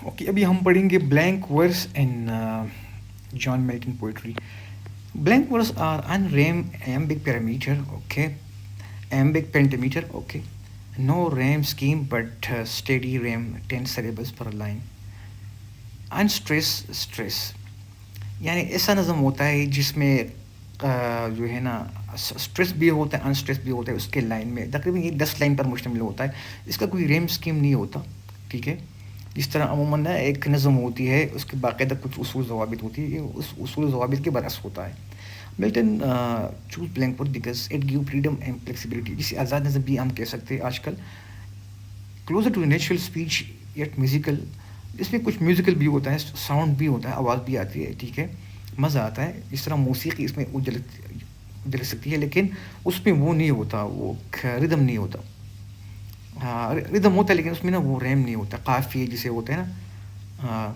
Okay, ابھی ہم پڑھیں گے blank verse in John Milton poetry. Blank verse are unrhymed iambic parameter, okay, iambic pentameter, okay. No rhyme scheme but steady rhyme 10 syllables per line. Unstress stress. یعنی ایسا نظم ہوتا ہے جس میں جو ہے نا اسٹریس بھی ہوتا ہے انسٹریس بھی ہوتا ہے. اس کے لائن میں تقریباً یہ 10 لائن پر مشتمل ہوتا ہے. اس کا کوئی ریم اسکیم نہیں ہوتا. ٹھیک ہے. جس طرح عموماً ایک نظم ہوتی ہے اس کے باقاعدہ کچھ اصول ضوابط ہوتی ہے. یہ اس اصول ضوابط کے برعکس ہوتا ہے. Milton choose blank word because it give freedom and flexibility. جسے آزاد نظم بھی ہم کہہ سکتے ہیں آج کل. Closer to natural speech yet musical. اس میں کچھ میوزیکل بھی ہوتا ہے, ساؤنڈ بھی ہوتا ہے, آواز بھی آتی ہے. ٹھیک ہے, مزہ آتا ہے. اس طرح موسیقی اس میں اجل سکتی ہے, لیکن اس میں وہ نہیں ہوتا, وہ ردم نہیں ہوتا. ہاں ردم ہوتا ہے لیکن اس میں نا وہ ریم نہیں ہوتا, قافیے جسے ہوتے ہیں نا. ہاں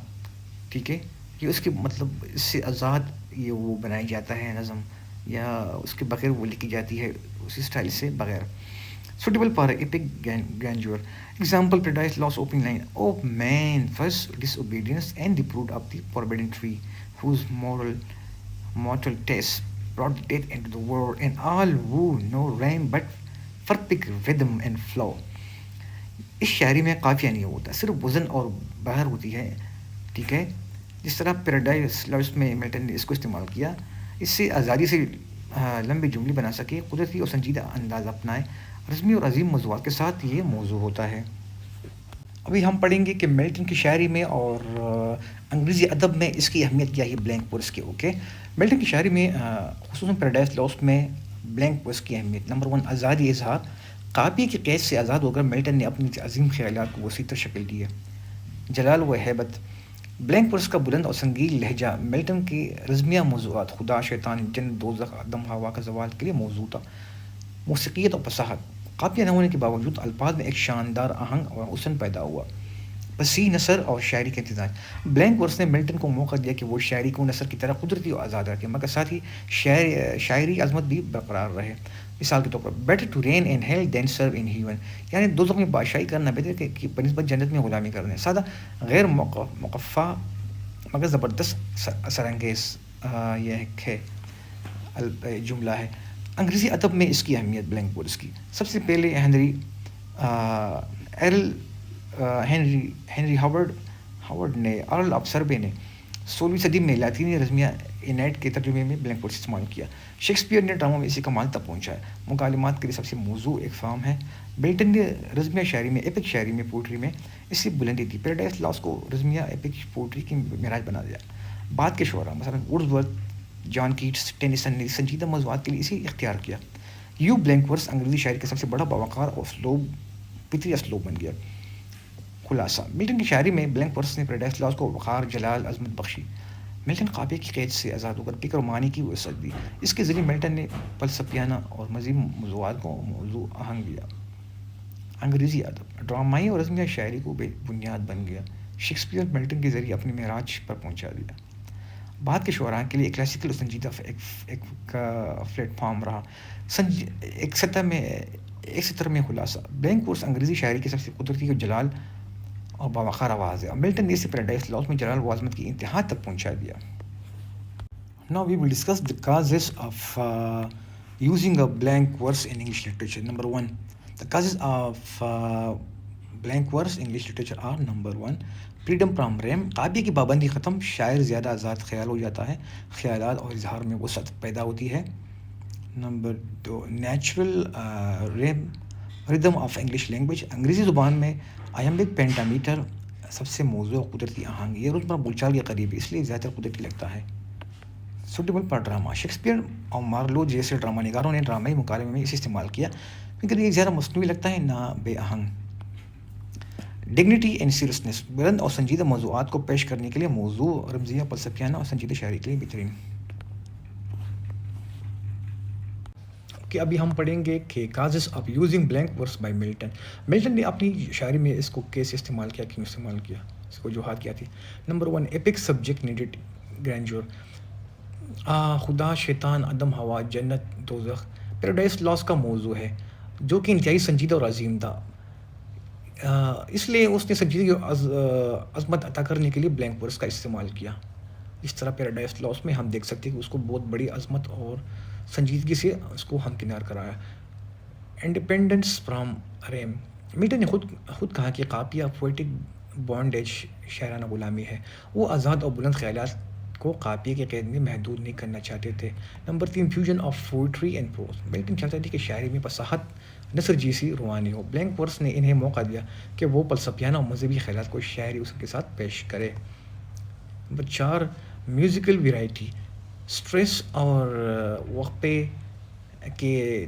ٹھیک ہے, یہ اس کے مطلب اس سے آزاد یہ وہ بنایا جاتا ہے نظم, یا اس کے بغیر وہ لکھی جاتی ہے اسی اسٹائل سے بغیر. suitable for epic grandeur. Example: Paradise Lost opening line. Oh man, first disobedience and the fruit of the forbidden tree, whose mortal taste brought death into the world, and all who no rhyme but perfect rhythm and flow. اس شاعری میں قافیہ نہیں ہوتا, صرف وزن اور بہر ہوتی ہے. ٹھیک ہے, جس طرح پیراڈائز لاسٹ میں ملٹن نے اس کو استعمال کیا, اس سے آزادی سے لمبے جملے بنا سکے, قدرتی اور سنجیدہ انداز اپنائے. رزمی اور عظیم موضوعات کے ساتھ یہ موضوع ہوتا ہے. ابھی ہم پڑھیں گے کہ ملٹن کی شاعری میں اور انگریزی ادب میں اس کی اہمیت کیا ہے بلینک ورس کی. اوکے, ملٹن کی شاعری میں خصوصاً پیراڈائز لاسٹ میں بلینک ورس کی اہمیت. نمبر 1, آزادی اظہار. قافیے کی قید سے آزاد ہو کر ملٹن نے اپنی عظیم خیالات کو وسیع تر شکل دی ہے. جلال و ہیبت. بلینک ورس کا بلند اور سنگین لہجہ ملٹن کی رزمیہ موضوعات خدا, شیطان, جنت, دوزخ, آدم ہوا کا زوال کے لیے موضوع تھا. موسیقیت اور فصاحت. قافیہ نہ ہونے کے باوجود الفاظ میں ایک شاندار آہنگ اور حسن پیدا ہوا. پسی نثر اور شاعری کا امتزاج. بلینک ورس نے ملٹن کو موقع دیا کہ وہ شاعری کو نثر کی طرح قدرتی اور آزاد رکھے, مگر ساتھ ہی شاعری عظمت بھی برقرار رہے. مثال کے طور پر better to reign in hell than serve in heaven. یعنی دوزخ میں بادشاہی کرنا بہتر کہ بنسبت جنت میں غلامی کرنے. سادہ, غیر مقفع مگر زبردست اثر انگیز یہ ہے جملہ ہے. انگریزی ادب میں اس کی اہمیت بلینک ورس کی. سب سے پہلے ہنری ہاورڈ نے, ارل آف سربے نے 16ویں صدی میں لاطینی رزمیہ انیٹ کے ترجمے میں بلینک ورس استعمال کیا. شیکسپیئر نے ڈراموں میں اسی کمال تک پہنچایا. مکالمات کے لیے سب سے موزوں ایک فارم ہے. ملٹن نے رزمیہ شاعری میں, ایپک شاعری میں, پوئٹری میں اس سے بلندی دی. پیراڈائز لاس کو رزمیہ ایپک پوئٹری کی معراج بنا دیا. بعد کے شعراء مثلا وڈزورتھ, جان کیٹس, ٹینیسن نے سنجیدہ موضوعات کے لیے اسے اختیار کیا. بلینک ورس انگریزی شاعری کا سب سے بڑا باوقار اور فطری اسلوب بن گیا. خلاصہ, ملٹن کی شاعری میں بلینک ورس نے پیراڈائز لاس کو وقار, جلال, عظمت بخشی. ملٹن قافیے کی قید سے آزاد ہو کر فکر و معنی کی وسعت دی. اس کے ذریعے ملٹن نے فلسفیانہ اور مزید موضوعات کو موضوع آہنگ دیا. انگریزی ادب ڈرامائی اور رزمیہ شاعری کو بنیاد بن گیا. شیکسپیئر ملٹن کے ذریعے اپنی معراج پر پہنچا دیا. بعد کے شعراء کے لیے کلاسیکل اور سنجیدہ ایک پلیٹ فارم رہا. ایک سطر میں خلاصہ. بلینک ورس انگریزی شاعری کی سب سے قدرتی اور جلال اور باوقار آواز ہے. ملٹن نے اسے پیراڈائز لاس میں جلال و عظمت کی انتہا تک پہنچا دیا. Now we will discuss the causes of using a blank verse in English literature. Number 1, the causes of blank verse in English literature are: number 1, freedom from rhyme. قافیے کی پابندی ختم, شاعر زیادہ آزاد خیال ہو جاتا ہے, خیالات اور اظہار میں وسعت پیدا ہوتی ہے. نمبر 2, نیچرل ردم آف انگلش لینگویج. انگریزی زبان میں آیمبک پینٹامیٹر سب سے موزوں قدرتی آہنگ. یہ روزمرہ بول چال کے قریب ہے, اس لیے زیادہ قدرتی لگتا ہے. سوٹیبل پر ڈرامہ. شیکسپیئر اور مارلو جیسے ڈرامہ نگاروں نے ڈرامائی مکالمے میں اسے استعمال کیا, کیونکہ یہ زیادہ مصنوعی لگتا ہے, نہ بے آہنگ. Dignity and seriousness. بلند اور سنجیدہ موضوعات کو پیش کرنے کے لیے موضوع, رمزیہ, فلسفیانہ اور سنجیدہ شاعری کے لیے بہترین. کہ ابھی ہم پڑھیں گے کہ causes of using blank verse by Milton. Milton نے اپنی شاعری میں اس کو کیسے استعمال کیا, کیوں استعمال کیا, اس کو وجوہات کیا تھی. Number 1, epic subject needed grandeur. خدا, شیطان, آدم ہوا, جنت, دوزخ پیراڈائز لاس کا موضوع ہے, جو کہ انتہائی سنجیدہ اور عظیم تھا. اس لیے اس نے سنجیدگی عظمت عطا کرنے کے لیے بلینک ورس کا استعمال کیا. اس طرح پیراڈائز لاس میں ہم دیکھ سکتے ہیں کہ اس کو بہت بڑی عظمت اور سنجیدگی سے اس کو ہمکنار کرایا. Independence from RAM. ملٹن نے خود کہا کہ قافیہ پوئٹک بانڈیج شاعرانہ غلامی ہے. وہ آزاد اور بلند خیالات کو قافیے کے قید میں محدود نہیں کرنا چاہتے تھے. Number 3 fusion of poetry and prose. Milton چاہتا تھا کہ شاعری میں فصاحت نثر جیسی روانی ہو. بلینک ورس نے انہیں موقع دیا کہ وہ فلسفیانہ اور مذہبی خیالات کو شاعری اصول کے ساتھ پیش کرے. Number 4 musical variety. اسٹریس اور وقفے کے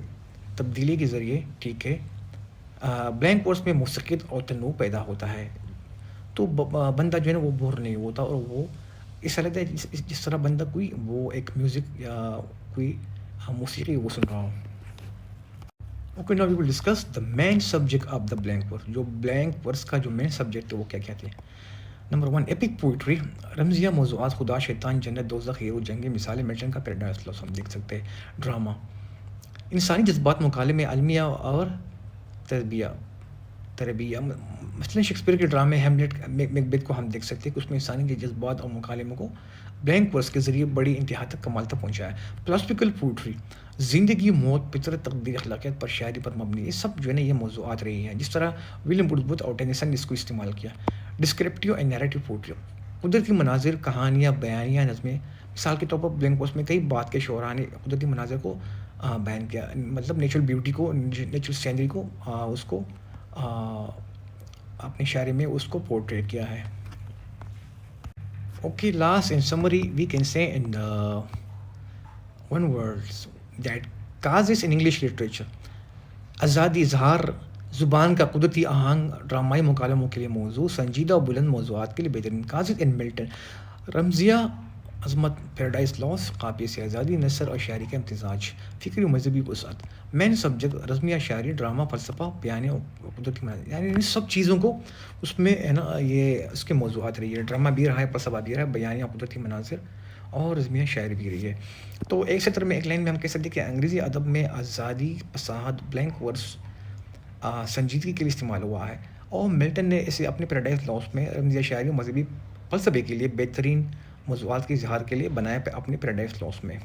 تبدیلی کے ذریعے ٹھیک ہے بلینک ورس میں موسیقیت اور تنوع پیدا ہوتا ہے. تو بندہ جو ہے نا وہ بور نہیں ہوتا اور وہ ایسا لگتا ہے جس طرح بندہ کوئی وہ ایک میوزک یا کوئی موسیقی وہ سن رہا ہوں. Okay now we will discuss the main subject of the blank verse. جو بلینک ورس کا جو مین سبجیکٹ ہے وہ کیا کہتے ہیں. Number 1 epic poetry. رمزیہ موضوعات خدا شیطان جنت دوزخ ہیرو جنگیں مثالیں ملٹن کا پیراڈائز لاس ہم دیکھ سکتے ہیں. ڈرامہ. انسانی جذبات مکالمے المیہ اور تربیہ. مثلاً شیکسپیئر کے ڈرامے ہیملیٹ میکبیتھ کو ہم دیکھ سکتے ہیں کہ اس میں انسانی کے جذبات اور مکالموں کو بلینک ورس کے ذریعے بڑی انتہا تک کمال تک پہنچایا. Philosophical poetry. زندگی موت فطرت تقدیر اخلاقیات پر شاعری پر مبنی. یہ سب جو ہے نا یہ موضوعات رہی ہیں جس طرح ولیم وڈسورتھ اور ٹینیسن نے اس کو استعمال کیا. Descriptive and narrative poetry. قدرتی مناظر کہانیاں بیانیہ نظمیں. مثال کے طور پر بلینک ورس میں کئی بات کے شعراء نے قدرتی مناظر کو بیان کیا. مطلب نیچرل بیوٹی کو نیچرل سینری کو اس کو اپنی شاعری میں اس کو پورٹریٹ کیا ہے. Okay last in summary we can say in one words that causes in English literature. آزادی اظہار زبان کا قدرتی آہنگ ڈرامائی مکالموں کے لیے موضوع سنجیدہ اور بلند موضوعات کے لیے بہترین. کازز ان ملٹن. رمزیہ عظمت پیراڈائز لاس قافیے سے آزادی نثر اور شاعری کا امتزاج فکری و مذہبی وسعت. مین سبجیکٹ رزمیہ شاعری ڈرامہ فلسفہ بیانیہ اور قدرتی مناظر. یعنی ان سب چیزوں کو اس میں ہے نا یہ اس کے موضوعات رہی ہے. ڈرامہ بھی رہا ہے فلسفہ بھی رہا ہے بیانیہ قدرتی مناظر اور رزمیہ شاعری بھی رہی ہے. تو ایک سطر میں ایک لائن میں ہم کہہ سکتے ہیں کہ انگریزی ادب میں آزادی فصاحت بلینک ورس سنجیدگی کے لیے استعمال ہوا ہے اور ملٹن نے اسے اپنے پیراڈائز لاس میں رمزیہ شاعری اور مذہبی فلسفے کے لیے بہترین موضوعات کے اظہار کے لیے بنایا اپنے پیراڈائز لاس میں.